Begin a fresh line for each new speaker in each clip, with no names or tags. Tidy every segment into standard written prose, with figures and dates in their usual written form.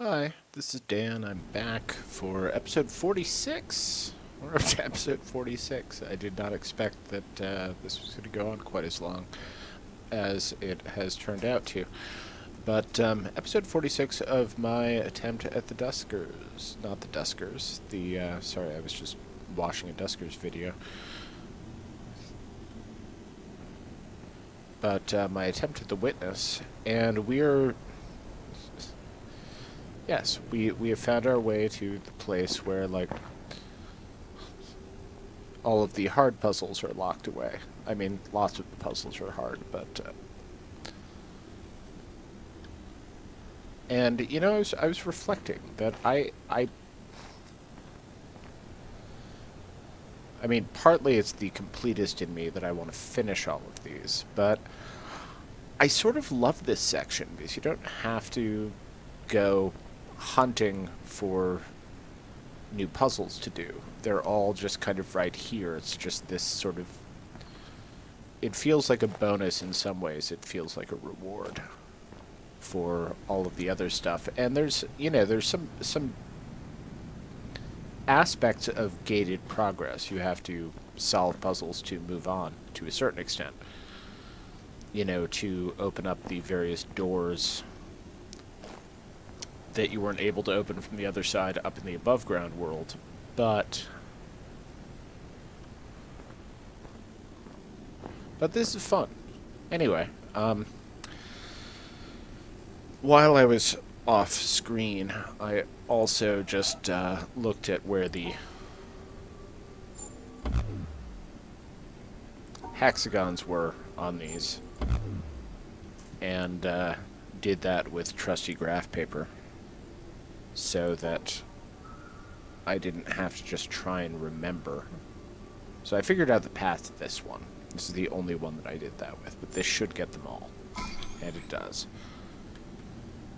Hi, this is Dan. I'm back for episode 46. We're up to episode 46. I did not expect that this was going to go on quite as long as it has turned out to. But episode 46 of my attempt at the Duskers. Not the Duskers. Sorry, I was just watching a Duskers video. But my attempt at the Witness. And yes, we have found our way to the place where, like, all of the hard puzzles are locked away. I mean, lots of the puzzles are hard, but... and, you know, I was reflecting that I mean, partly it's the completist in me that I want to finish all of these, but I sort of love this section because you don't have to go hunting for new puzzles to do. They're all just kind of right here. It's just this sort of... it feels like a bonus in some ways. It feels like a reward for all of the other stuff. And there's, you know, there's some aspects of gated progress. You have to solve puzzles to move on to a certain extent. You know, to open up the various doors that you weren't able to open from the other side up in the above ground world. But this is fun. Anyway, while I was off screen, I also just looked at where the hexagons were on these, and did that with trusty graph paper so that I didn't have to just try and remember. So I figured out the path to this one. This is the only one that I did that with, but this should get them all. And it does.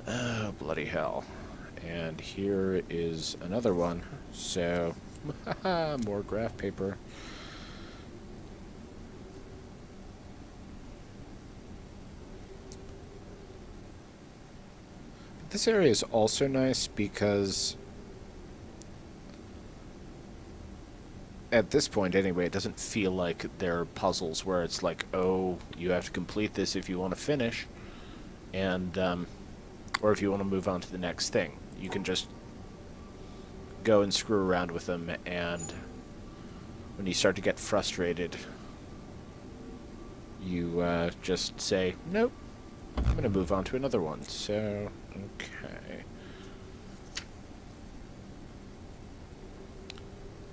Oh, bloody hell. And here is another one. So, more graph paper. This area is also nice because at this point anyway, it doesn't feel like they're puzzles where it's like, oh, you have to complete this if you want to finish, and or if you want to move on to the next thing. You can just go and screw around with them, and when you start to get frustrated, you just say, nope, I'm going to move on to another one. So, okay.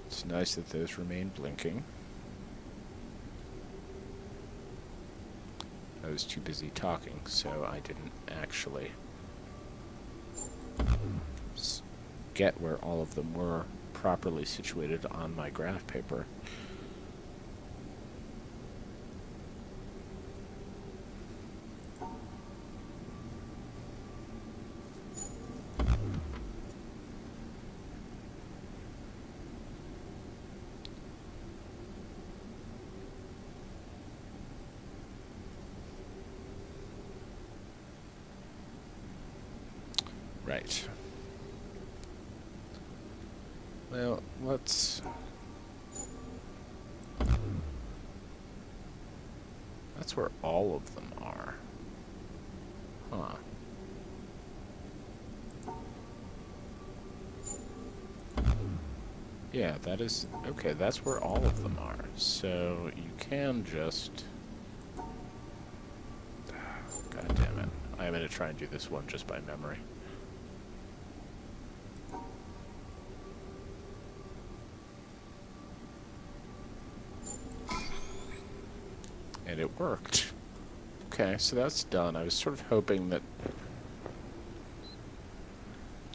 It's nice that those remain blinking. I was too busy talking, so I didn't actually get where all of them were properly situated on my graph paper. Right. Well, let's... that's where all of them are. Huh. Yeah, that is... okay, that's where all of them are. So, you can just... God damn it. I'm going to try and do this one just by memory. And it worked. Okay, so that's done. I was sort of hoping that...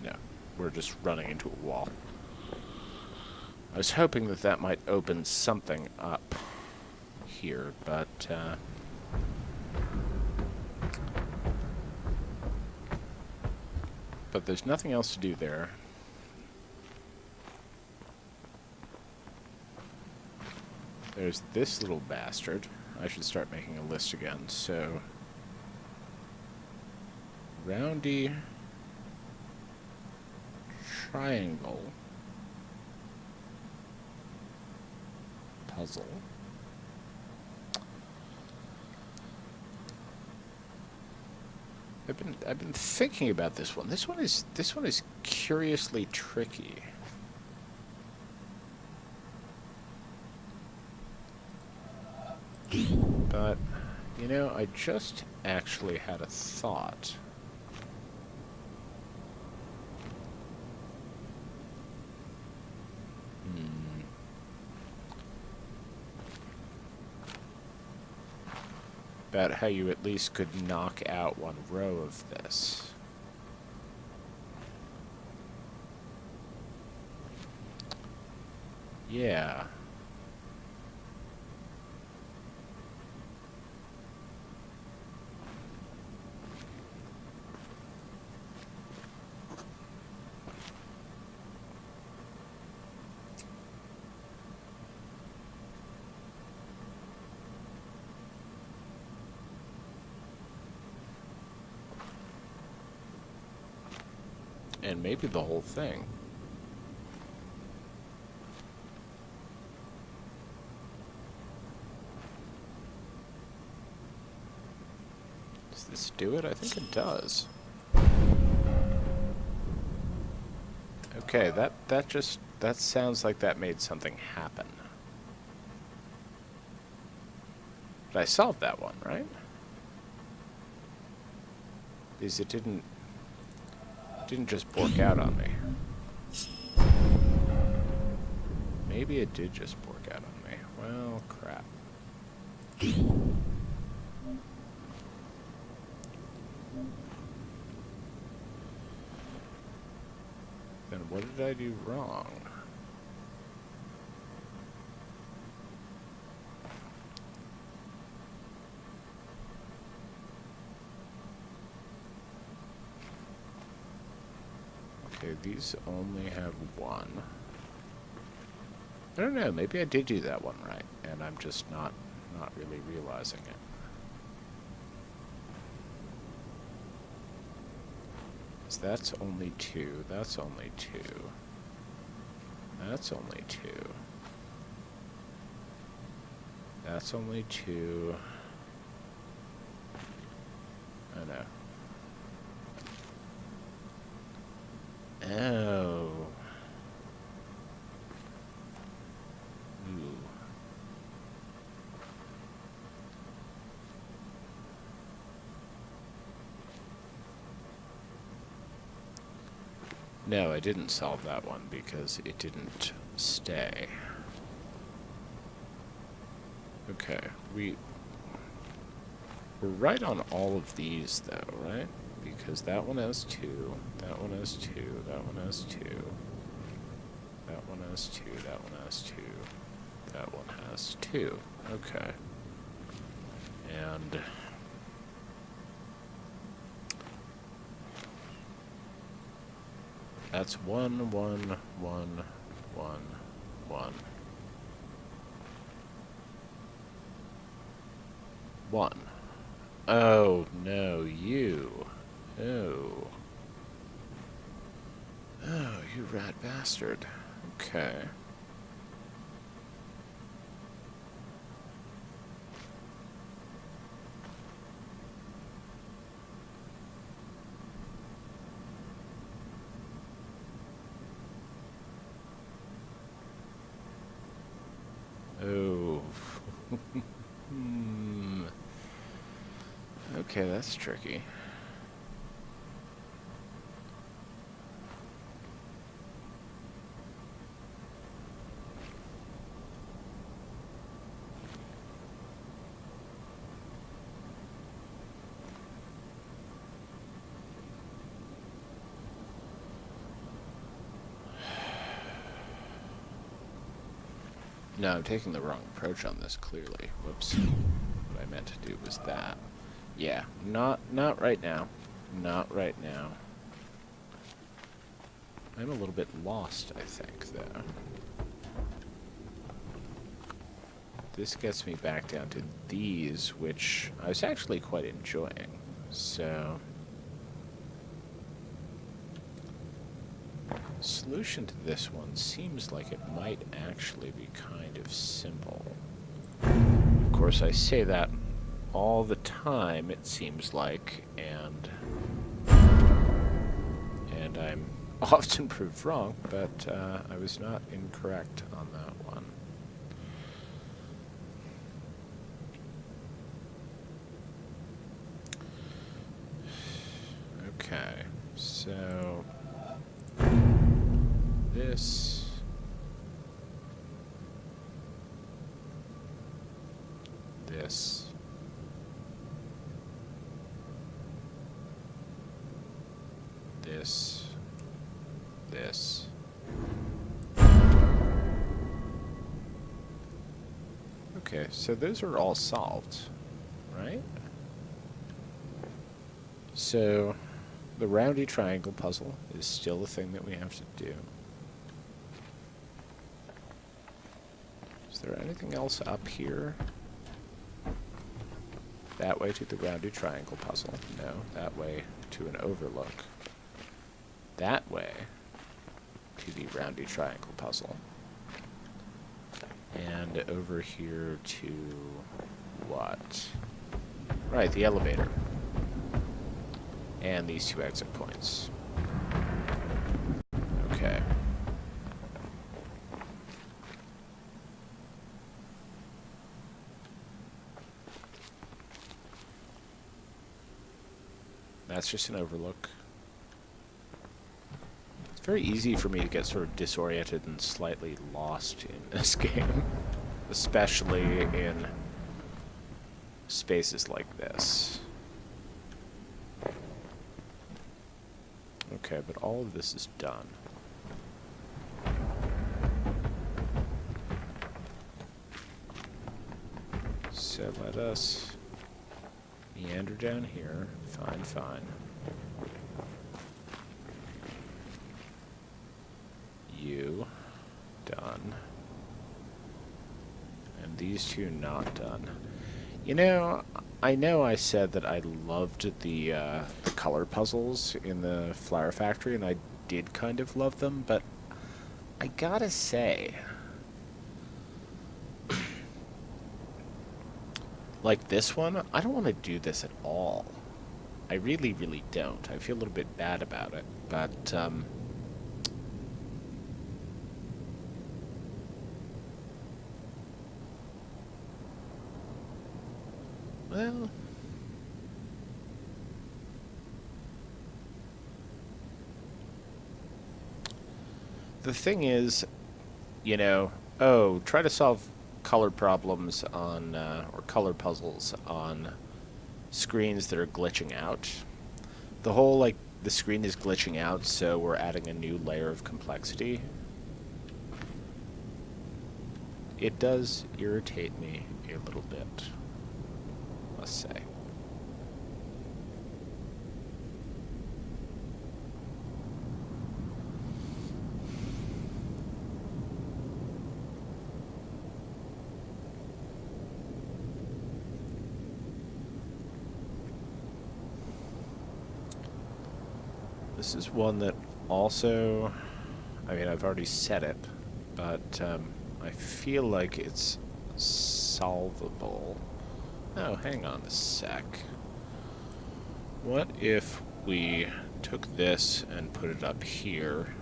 no, we're just running into a wall. I was hoping that that might open something up here, but there's nothing else to do there. There's this little bastard. I should start making a list again. So, Roundy, triangle puzzle. I've been thinking about this one. This one is curiously tricky. But, you know, I just actually had a thought. About how you at least could knock out one row of this. Yeah. And maybe the whole thing. Does this do it? I think it does. Okay, that sounds like that made something happen. But I solved that one, right? Because it didn't just bork out on me. Maybe it did just bork out on me. Well, crap. Then what did I do wrong? Okay, these only have one. I don't know, maybe I did do that one right, and I'm just not really realizing it. So that's only two, that's only two. That's only two. That's only two. I know. Oh. Ooh. No, I didn't solve that one because it didn't stay. Okay, we're right on all of these though, right? Because that one has two, that one has two, that one has two, that one has two, that one has two, that one has two. Okay. And that's one, one, one, one, one. One. Oh, no, you. Oh. Oh, you rat bastard. Okay. Oh. Okay, that's tricky. No, I'm taking the wrong approach on this, clearly. Whoops. What I meant to do was that. Yeah, not right now. Not right now. I'm a little bit lost, I think, though. This gets me back down to these, which I was actually quite enjoying. So... solution to this one seems like it might actually be kind of simple. Of course, I say that all the time, it seems like, and I'm often proved wrong, but I was not incorrect on that one. Okay, so this this this. Okay, so those are all solved, right? So the roundy triangle puzzle is still the thing that we have to do. Is there anything else up here? That way to the roundy triangle puzzle. No, that way to an overlook. That way to the roundy triangle puzzle. And over here to what? Right, the elevator. And these two exit points. Okay. That's just an overlook. It's very easy for me to get sort of disoriented and slightly lost in this game, especially in spaces like this. Okay, but all of this is done. So let us meander down here. Fine, fine. You. Done. And these two not done. You know I said that I loved the color puzzles in the Flower Factory, and I did kind of love them, but I gotta say, like this one, I don't want to do this at all. I really, really don't. I feel a little bit bad about it, but, well, the thing is, you know, oh, try to solve color problems on, or color puzzles on screens that are glitching out. The whole, like, the screen is glitching out, so we're adding a new layer of complexity. It does irritate me a little bit, must say. This is one that also, I mean, I've already said it, but I feel like it's solvable. Oh, hang on a sec. What if we took this and put it up here?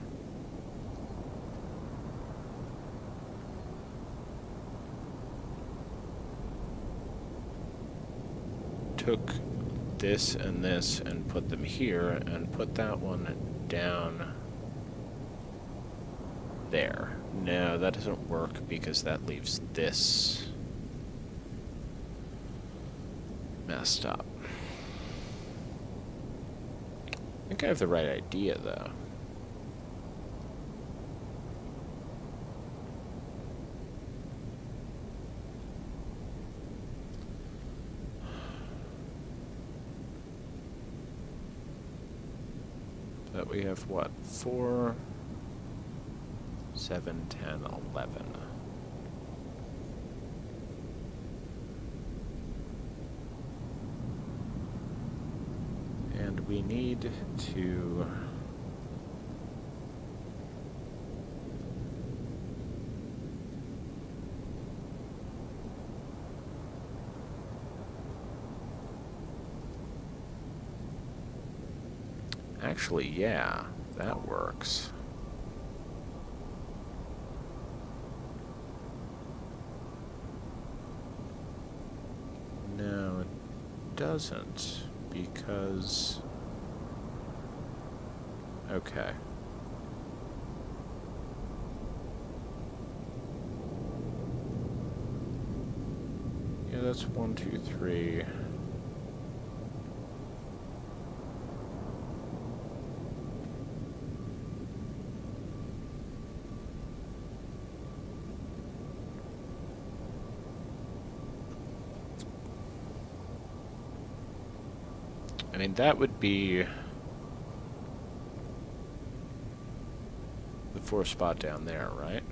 Took this and put them here, and put that one down there. No, that doesn't work because that leaves this messed up. I think I have the right idea, though. But we have what? 4, 7, 10, 11. And we need to Actually, yeah, that works. No, it doesn't, because... Okay. Yeah, that's 1, 2, 3. I mean, that would be the 4 spot down there, right?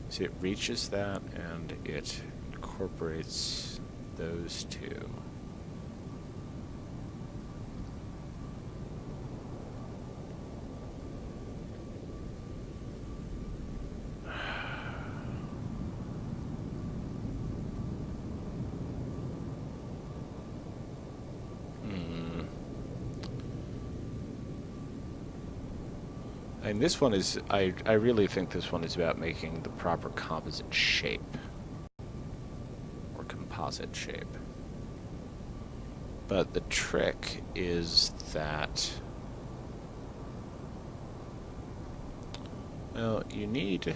See, it reaches that, and it incorporates those two. And this one is, I really think this one is about making the proper composite shape. Or composite shape. But the trick is that, well, you need,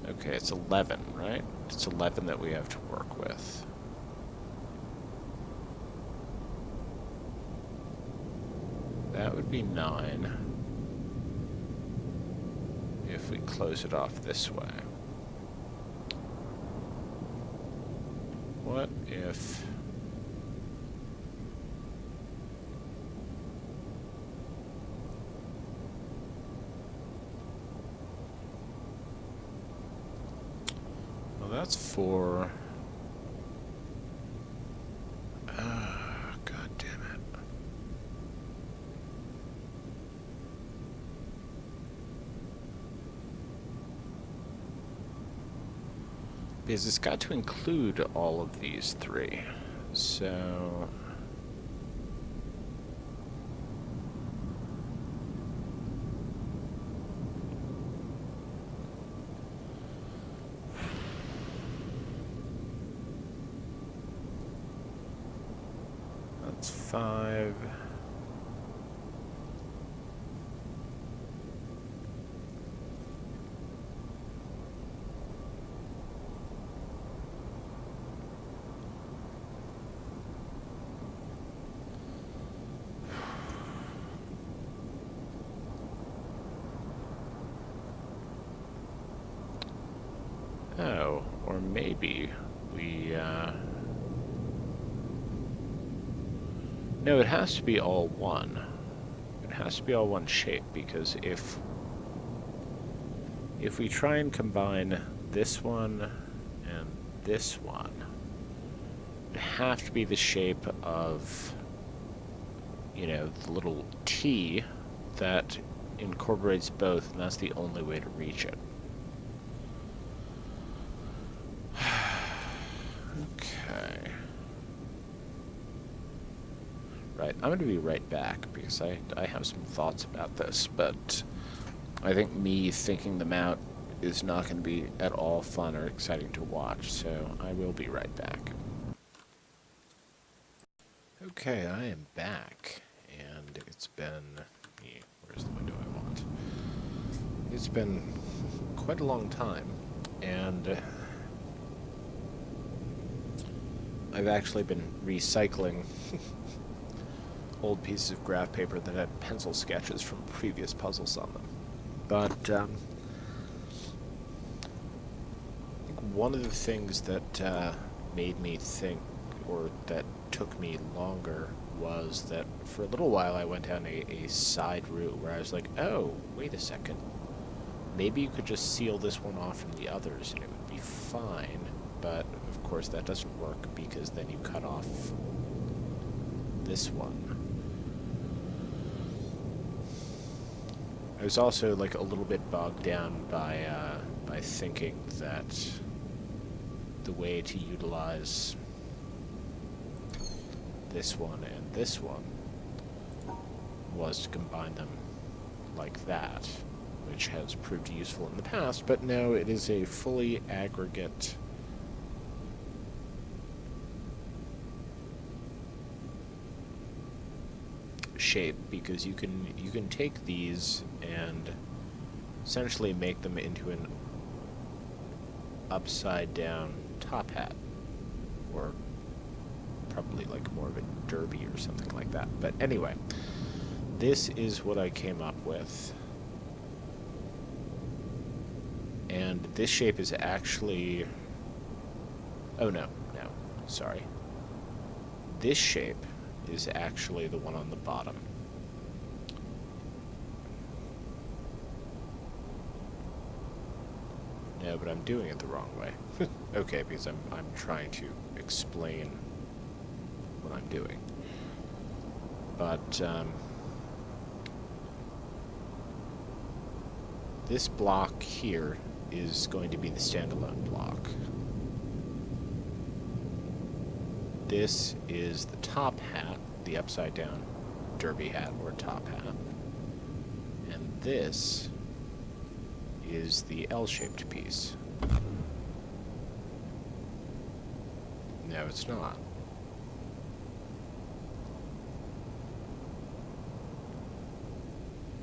okay, it's 11, right? It's 11 that we have to work with. That would be 9 if we close it off this way. What if... Well, that's 4... God damn it. Because it's got to include all of these 3. So... That's 5... Oh, or maybe we, No, it has to be all one. It has to be all one shape, because if we try and combine this one and this one, it'd have to be the shape of, you know, the little T that incorporates both, and that's the only way to reach it. Okay. Right, I'm going to be right back, because I have some thoughts about this, but I think me thinking them out is not going to be at all fun or exciting to watch, so I will be right back. Okay, I am back, and it's been... Where's the window I want? It's been quite a long time, and I've actually been recycling old pieces of graph paper that had pencil sketches from previous puzzles on them. But I think one of the things that made me think, or that took me longer, was that for a little while I went down a side route where I was like, oh, wait a second. Maybe you could just seal this one off from the others and it would be fine. But, of course, that doesn't work because then you cut off this one. I was also, like, a little bit bogged down by thinking that the way to utilize this one and this one was to combine them like that, which has proved useful in the past, but now it is a fully aggregate shape, because you can take these and essentially make them into an upside down top hat, or probably like more of a derby or something like that. But anyway, this is what I came up with. And this shape is actually... Oh, no, sorry. This shape is actually the one on the bottom. No, but I'm doing it the wrong way. Okay, because I'm trying to explain what I'm doing. But, this block here is going to be the standalone block. This is the top hat, the upside down derby hat or top hat. And this is the L-shaped piece. No, it's not.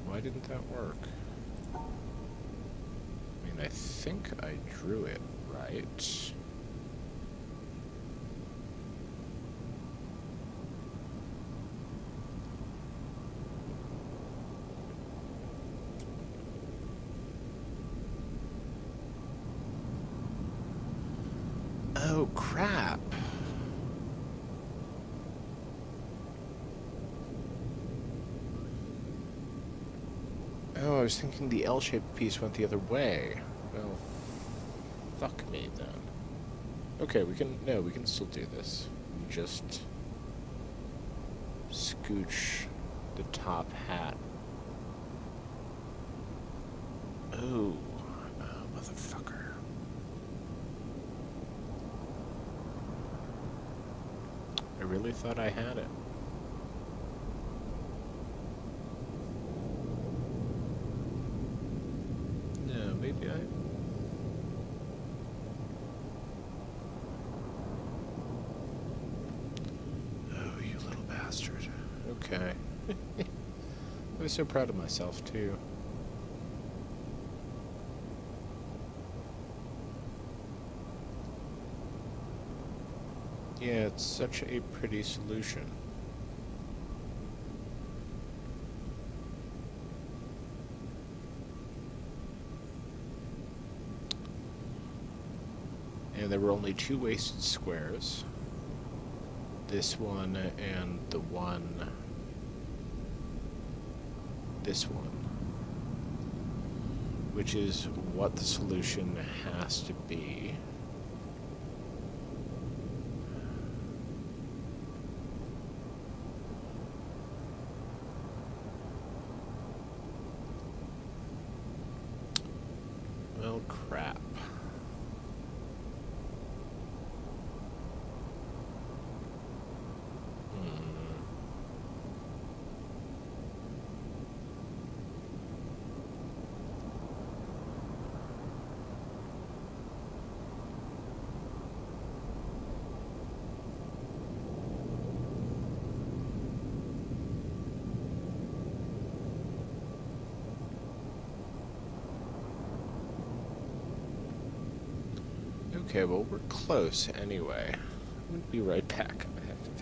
Why didn't that work? I mean, I think I drew it right. Oh, crap. Oh, I was thinking the L-shaped piece went the other way. Well, fuck me then. Okay, we can still do this. Just scooch the top hat. Oh, motherfucker. I really thought I had it. No, maybe I... Oh, you little bastard. Okay. I was so proud of myself, too. Yeah, it's such a pretty solution. And there were only two wasted squares. This one and the one... this one. Which is what the solution has to be. Well, crap. Okay, well, we're close anyway. I'm gonna be right back.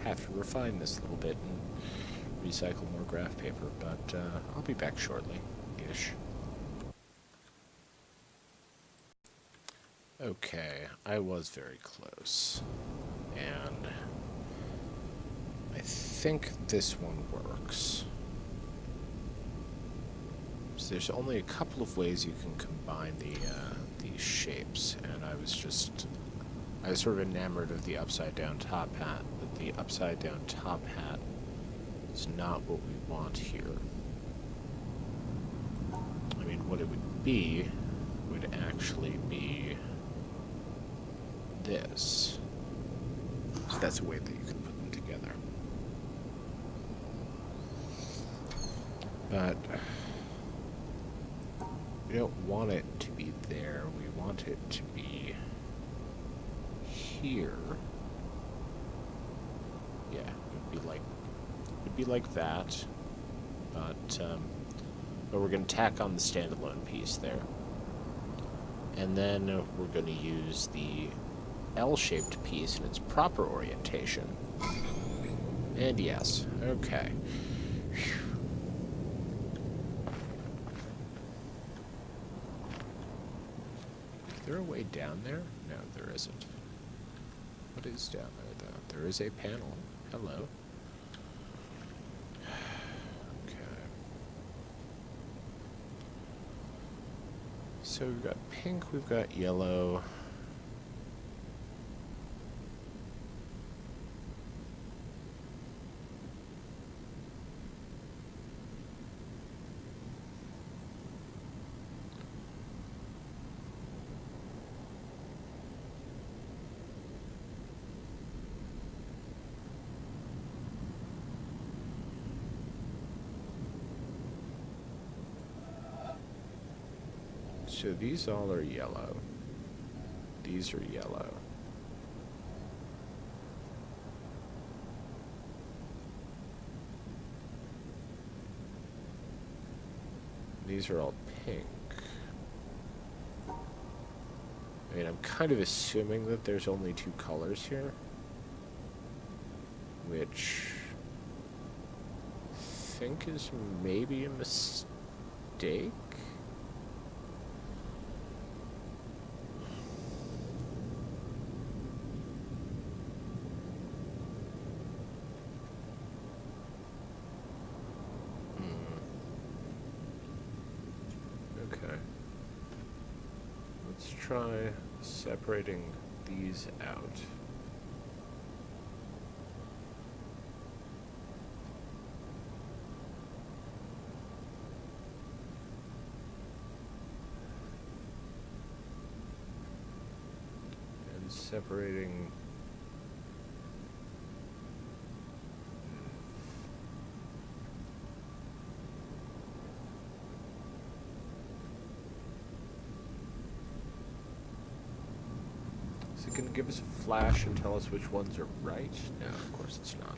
I have to refine this a little bit and recycle more graph paper, but I'll be back shortly-ish. Okay, I was very close. And I think this one works. So there's only a couple of ways you can combine these shapes, and I was sort of enamored of the upside down top hat, but the upside down top hat is not what we want here. I mean, what it would be would actually be this. So that's a way that you can put them together. But we don't want it to be there. We want it to be here. Yeah, it'd be like that. But we're going to tack on the standalone piece there. And then we're going to use the L-shaped piece in its proper orientation. And yes, okay. Is there a way down there? No, there isn't. What is down there, though? There is a panel. Hello. So we've got pink, we've got yellow. So these all are yellow. These are yellow. These are all pink. I mean, I'm kind of assuming that there's only two colors here, which I think is maybe a mistake. Okay. Let's try separating these out. And separating Is it going to give us a flash and tell us which ones are right? No, of course it's not.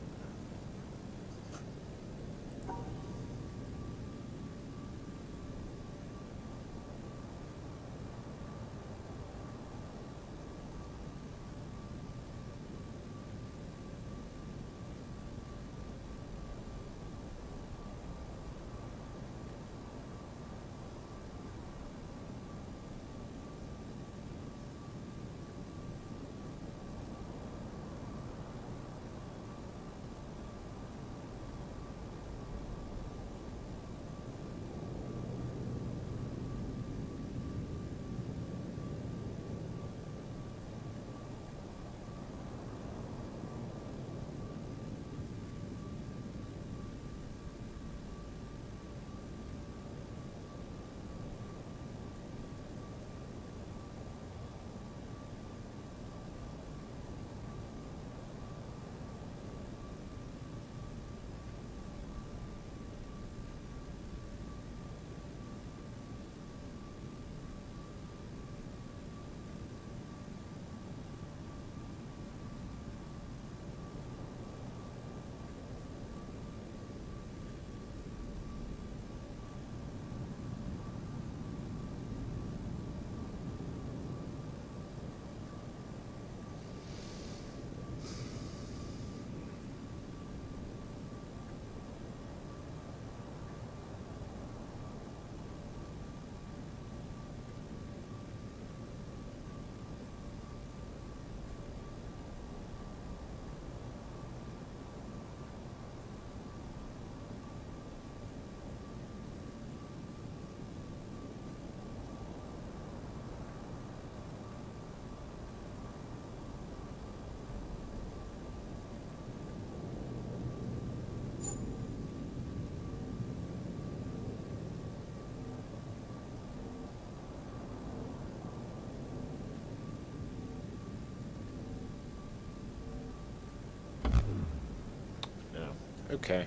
No. Okay.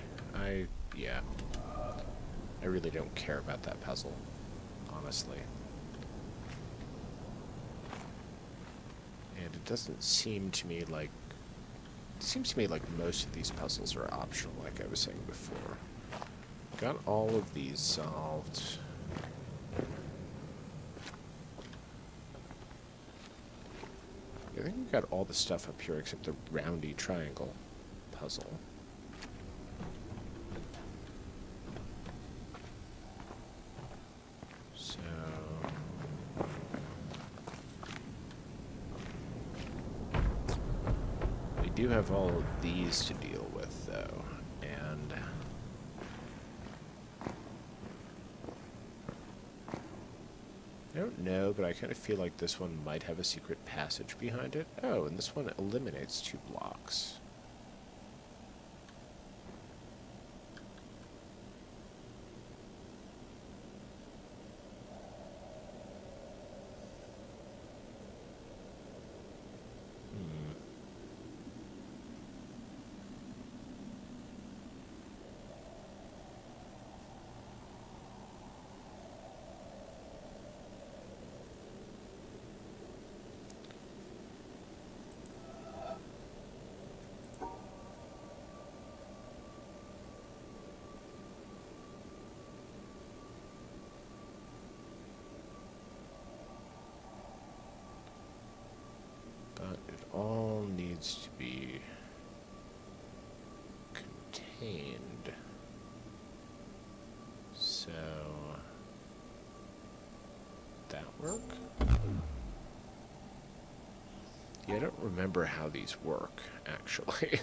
Yeah. I really don't care about that puzzle, honestly. And it doesn't seem to me like... It seems to me like most of these puzzles are optional, like I was saying before. Got all of these solved. I think we've got all the stuff up here except the roundy triangle puzzle. So... we do have all of these to deal with, though, and... I don't know, but I kind of feel like this one might have a secret passage behind it. Oh, and this one eliminates 2 blocks. But it all needs to be contained. So... that work? Yeah, I don't remember how these work, actually.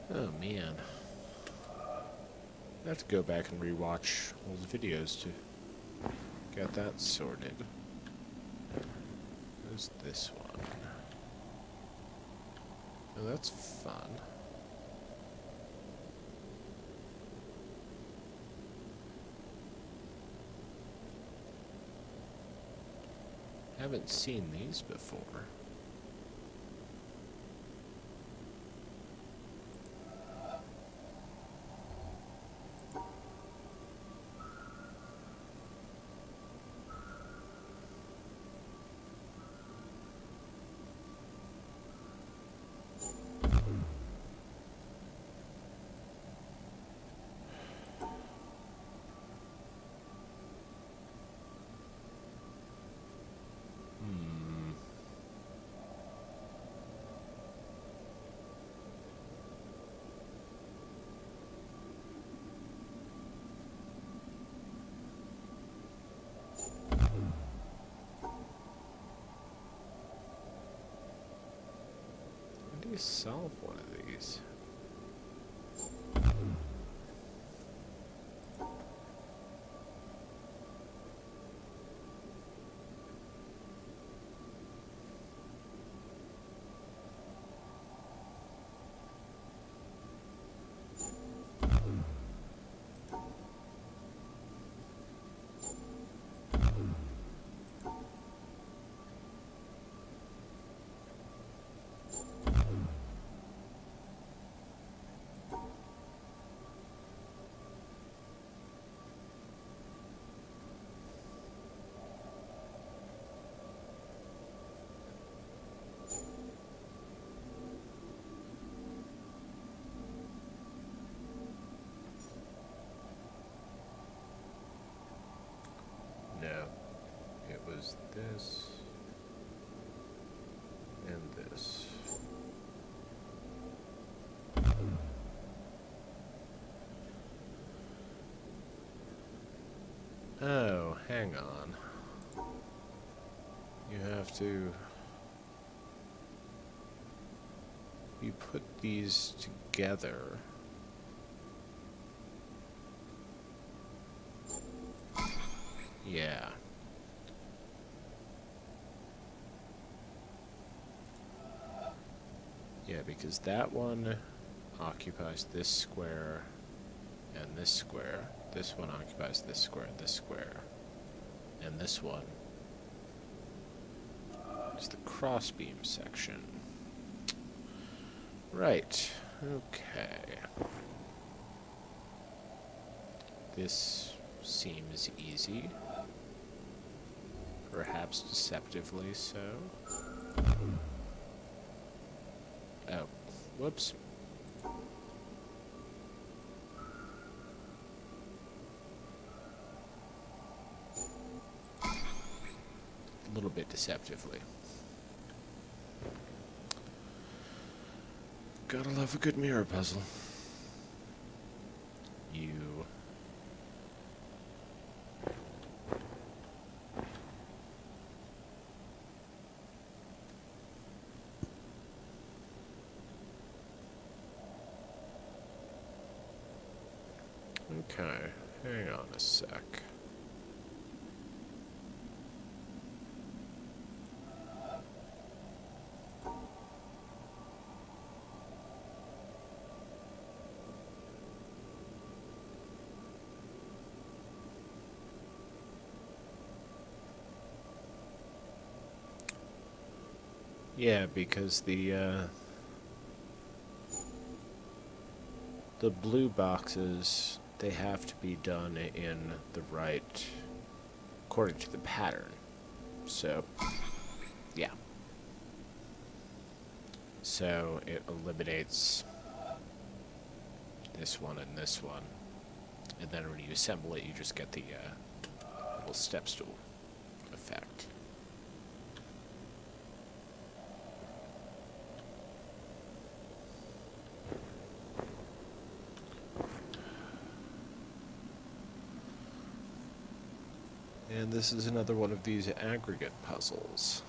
Oh, man. I have to go back and rewatch old videos to get that sorted. Who's this one? Oh, that's fun. Haven't seen these before. you solve one of these? No, it was this and this. Oh, hang on. You have to... You put these together. Yeah. Yeah, because that one occupies this square and this square. This one occupies this square and this square. And this one is the crossbeam section. Right. Okay. This seems easy. Perhaps deceptively so. Oh, whoops. A little bit deceptively. Gotta love a good mirror puzzle. You... Okay, hang on a sec. Yeah, because the blue boxes, they have to be done in the right, according to the pattern. So, yeah. So it eliminates this one and this one. And then when you assemble it, you just get the little step stool effect. And this is another one of these aggregate puzzles.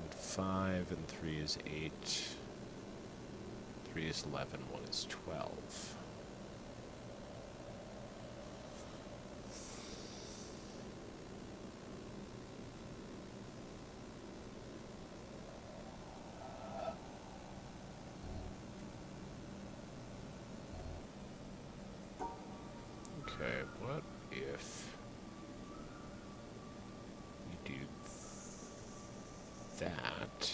And 5 and 3 is 8. 3 is 11, 1 is 12. Okay, what if you do that?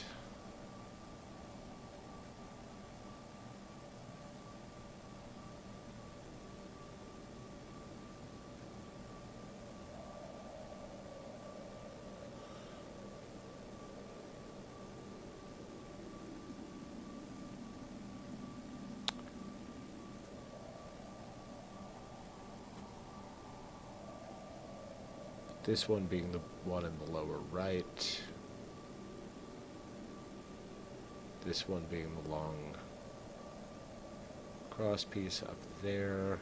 This one being the one in the lower right. This one being the long cross piece up there.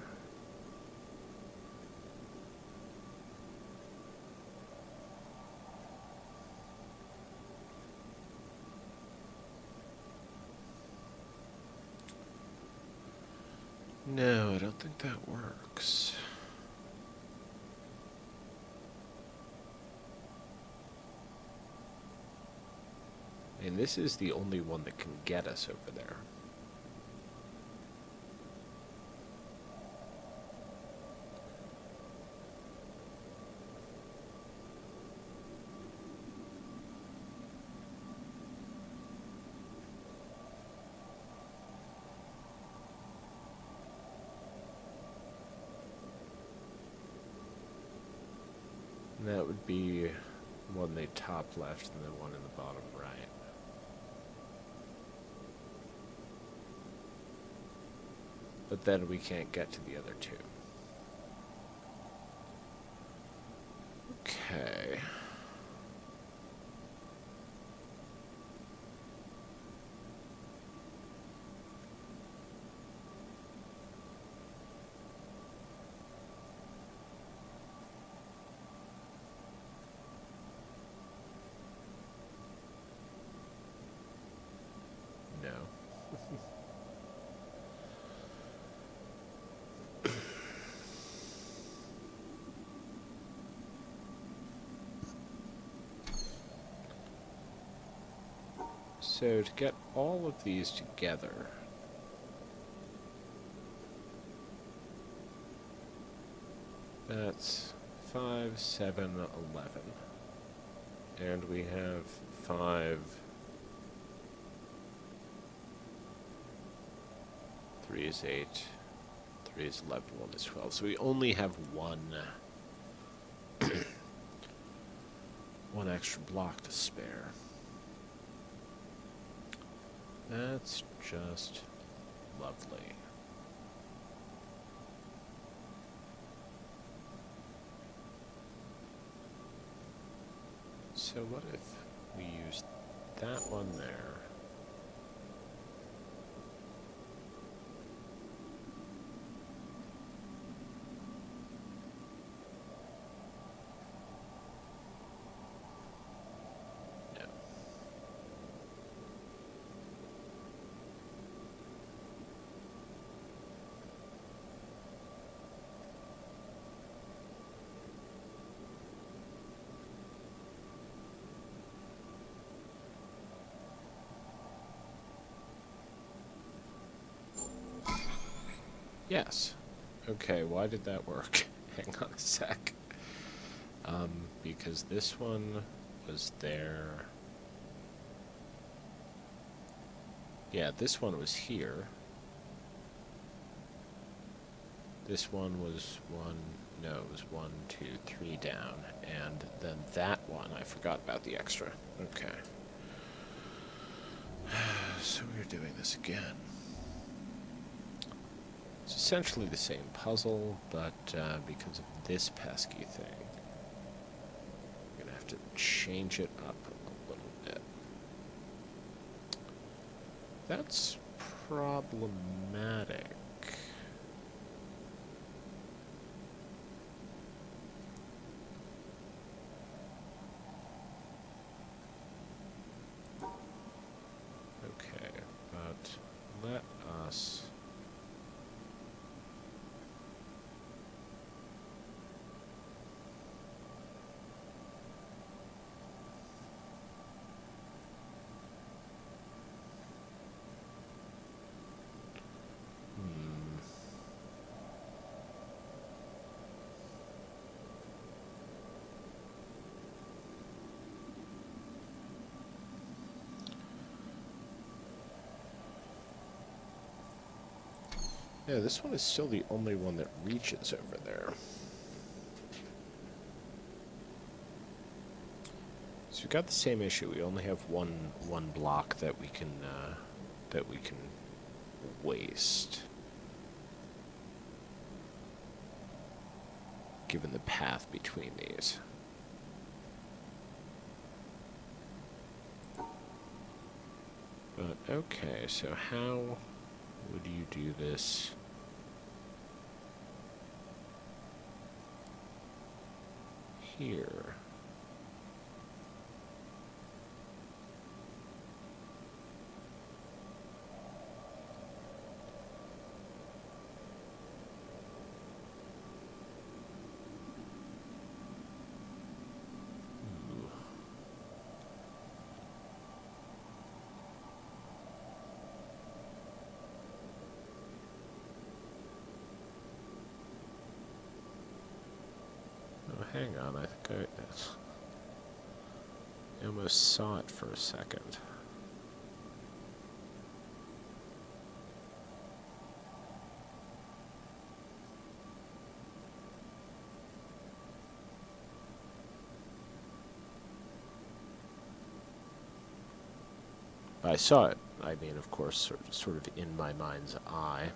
No, I don't think that works. And this is the only one that can get us over there. And that would be one they top left and then one in the bottom right. But then we can't get to the other two. Okay. No. So to get all of these together, that's 5, 7, 11. And we have 5, 3 is 8, 3 is 11, 1 is 12. So we only have one extra block to spare. That's just lovely. So what if we use that one there? No. Yes. Okay, why did that work? Hang on a sec. Because this one was there. Yeah, this one was here. This one was no, it was 1, 2, 3 down. And then that one, I forgot about the extra. Okay. So we're doing this again. It's essentially the same puzzle, but because of this pesky thing, we're going to have to change it up a little bit. That's problematic. Okay, but let us... Yeah, this one is still the only one that reaches over there. So we've got the same issue. We only have one block that we can waste, given the path between these. But okay, so how would you do this? Here. hang on, I think I almost saw it for a second. I saw it, I mean, of course, sort of in my mind's eye.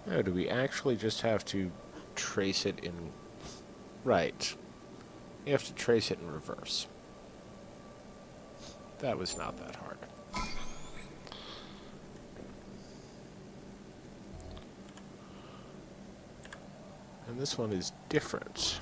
No, do we actually just have to trace it in... Right. You have to trace it in reverse. That was not that hard. And this one is different.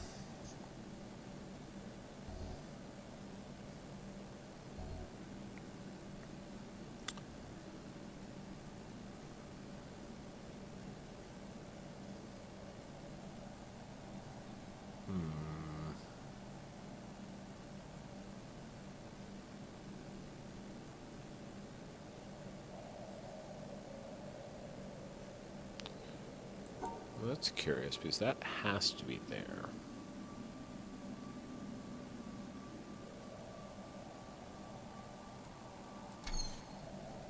Well, that's curious, because that has to be there.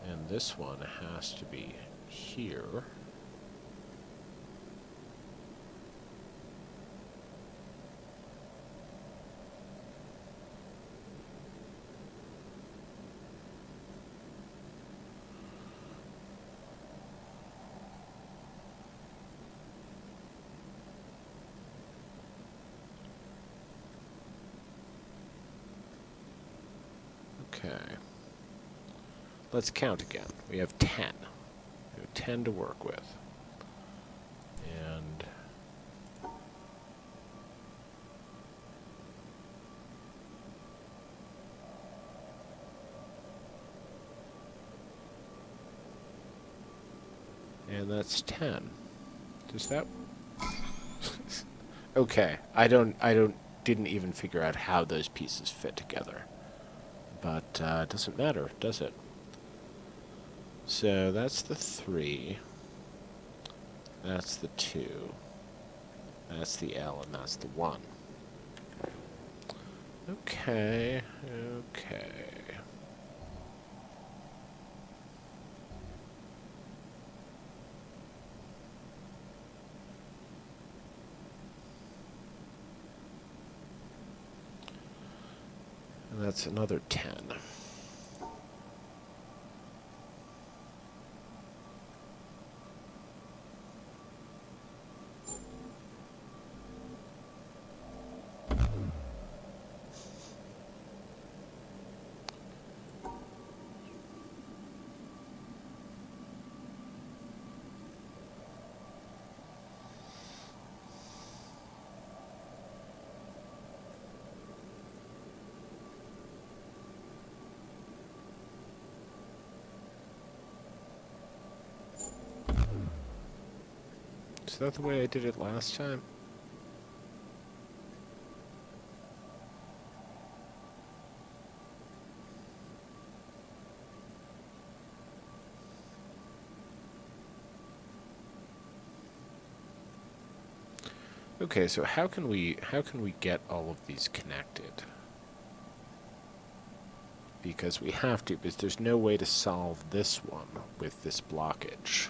And this one has to be here. Okay. Let's count again. We have 10. We have 10 to work with. And... and that's 10. Does that... Okay, didn't even figure out how those pieces fit together. But it doesn't matter, does it? So that's the 3. That's the 2. That's the L, and that's the 1. Okay, okay. And that's another 10. Is that the way I did it last time? Okay, so how can we get all of these connected? Because we have to, because there's no way to solve this one with this blockage.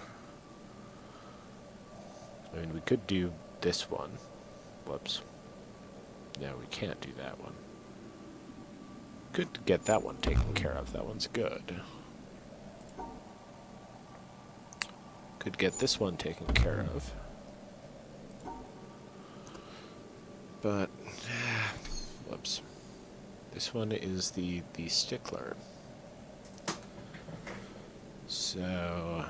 I mean, we could do this one. Whoops. No, we can't do that one. Could get that one taken care of. That one's good. Could get this one taken care of. But, whoops. This one is the stickler. So...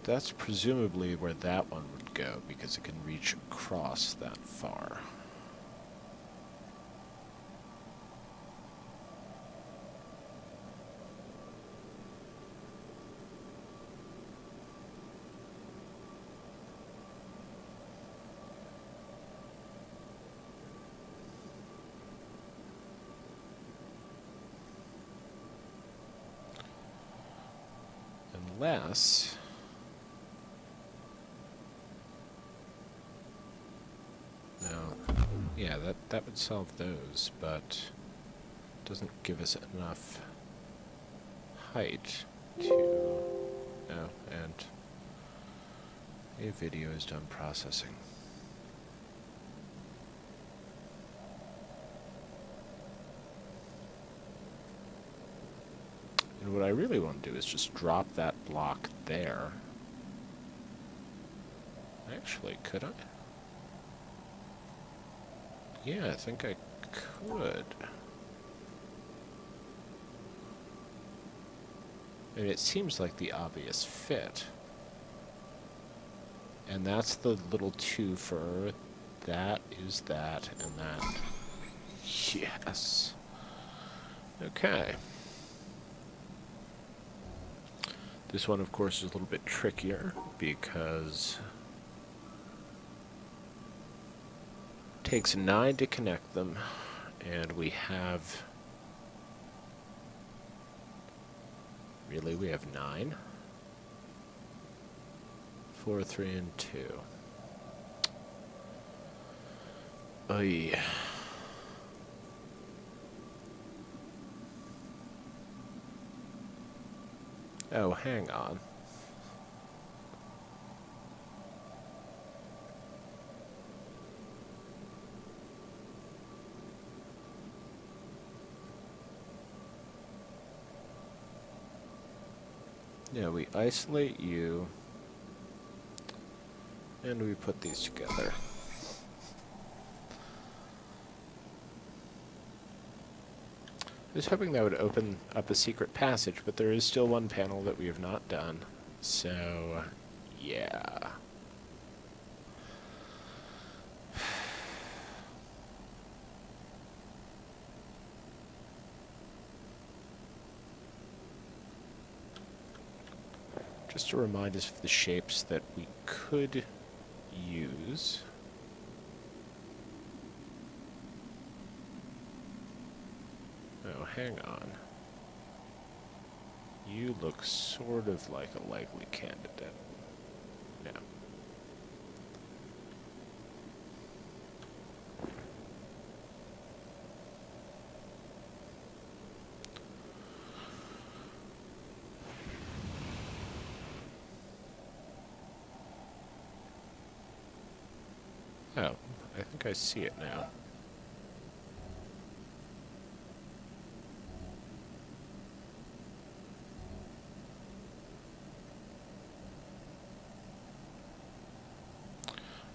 that's presumably where that one would go, because it can reach across that far. Unless... yeah, that would solve those, but doesn't give us enough height to... oh, and a video is done processing. And what I really want to do is just drop that block there. Actually, could I? Yeah, I think I could. I mean, it seems like the obvious fit. And that's the little twofer. That is that, and that. Yes. Okay. This one, of course, is a little bit trickier because it takes 9 to connect them, and we have... really, we have 9? 4, 3, and 2. Oy. Oh, hang on. Yeah, we isolate you, and we put these together. I was hoping that would open up a secret passage, but there is still one panel that we have not done. So, yeah. Just to remind us of the shapes that we could use. Oh, hang on. You look sort of like a likely candidate. No. Oh, I think I see it now.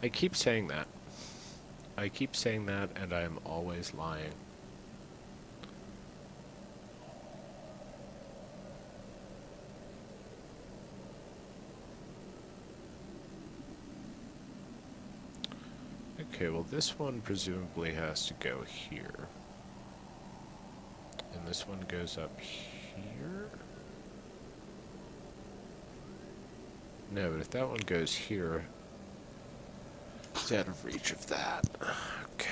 I keep saying that. I keep saying that, and I am always lying. Okay, well this one presumably has to go here. And this one goes up here? No, but if that one goes here, it's out of reach of that. Okay.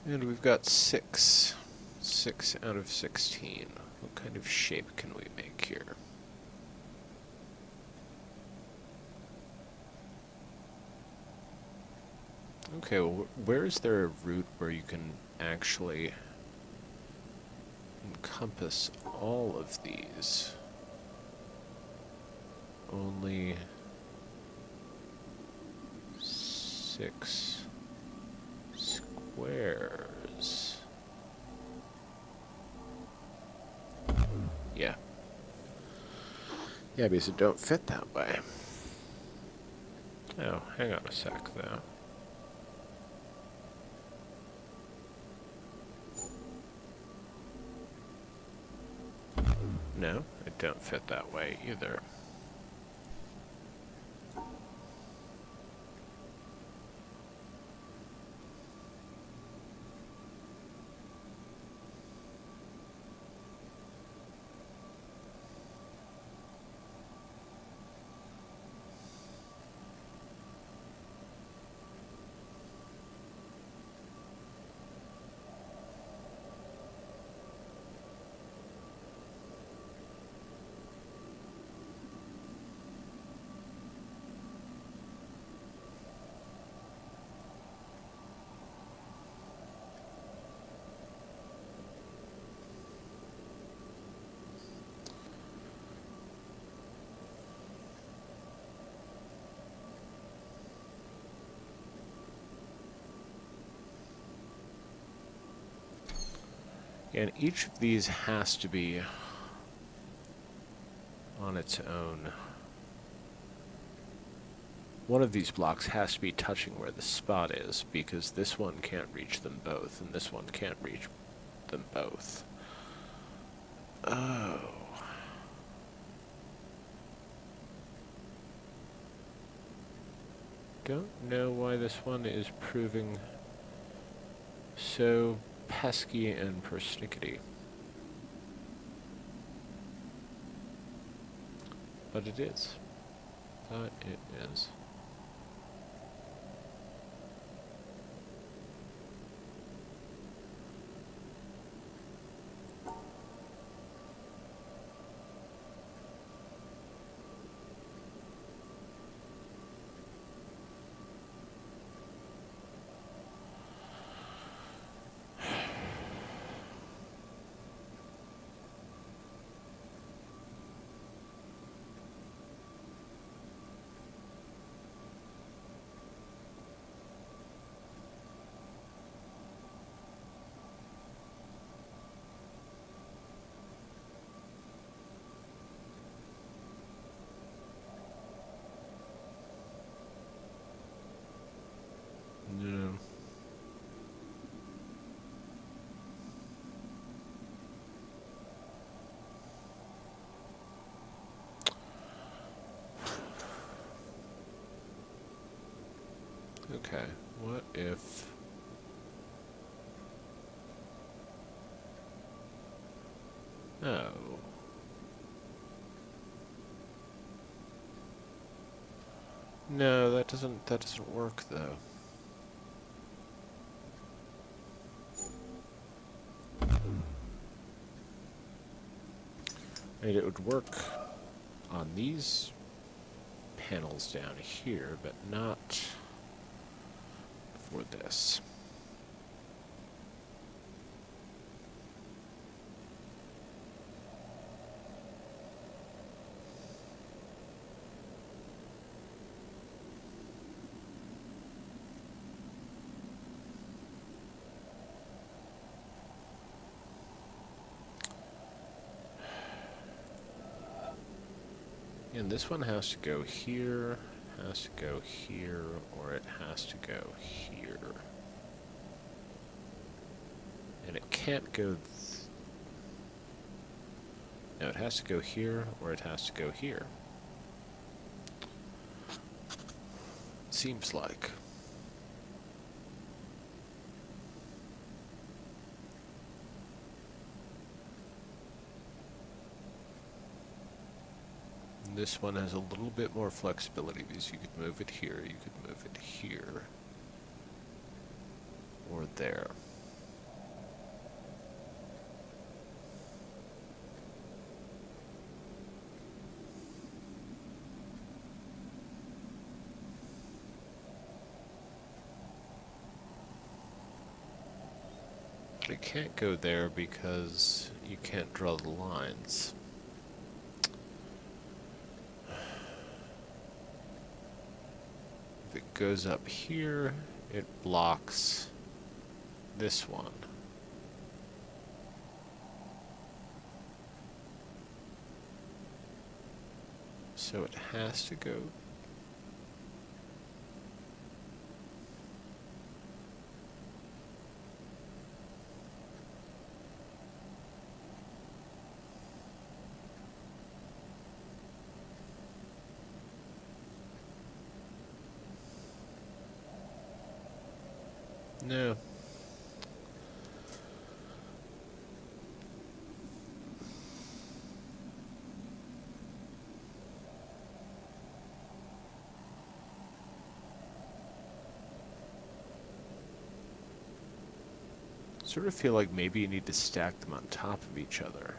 And we've got 6. 6 out of 16. What kind of shape can we make here? Okay, well, where is there a route where you can actually encompass all of these? Only 6 squares. Yeah. Yeah, because it don't fit that way. Oh, hang on a sec, though. No, it don't fit that way either. And each of these has to be on its own. One of these blocks has to be touching where the spot is, because this one can't reach them both, and this one can't reach them both. Oh. Don't know why this one is proving so pesky and persnickety. But it is. But it is. No. Okay, what if... Oh. No, that doesn't work though. I mean, it would work on these panels down here, but not for this. And this one has to go here, has to go here, or it has to go here. And it can't go No, it has to go here, or it has to go here. Seems like. This one has a little bit more flexibility because you could move it here, you could move it here, or there. It can't go there because you can't draw the lines. If it goes up here, it blocks this one. So it has to go. No. Sort of feel like maybe you need to stack them on top of each other.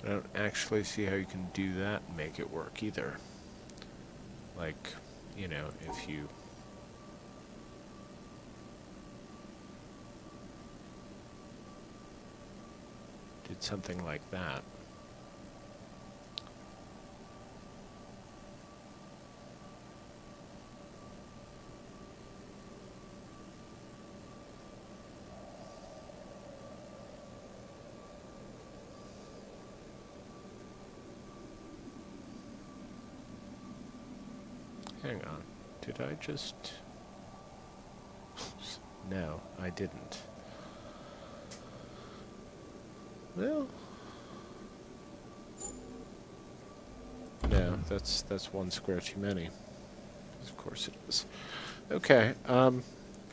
I don't actually see how you can do that and make it work either. Like, you know, if you did something like that. Hang on, did I just... No, I didn't. Well... No, that's one square too many. Of course it is. Okay, how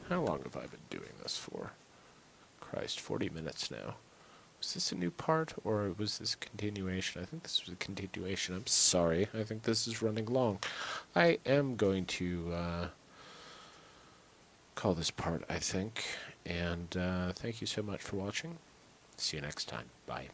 long have I been doing this for? Christ, 40 minutes now. Was this a new part, or was this a continuation? I think this was a continuation. I'm sorry. I think this is running long. I am going to call this part, I think. And thank you so much for watching. See you next time. Bye.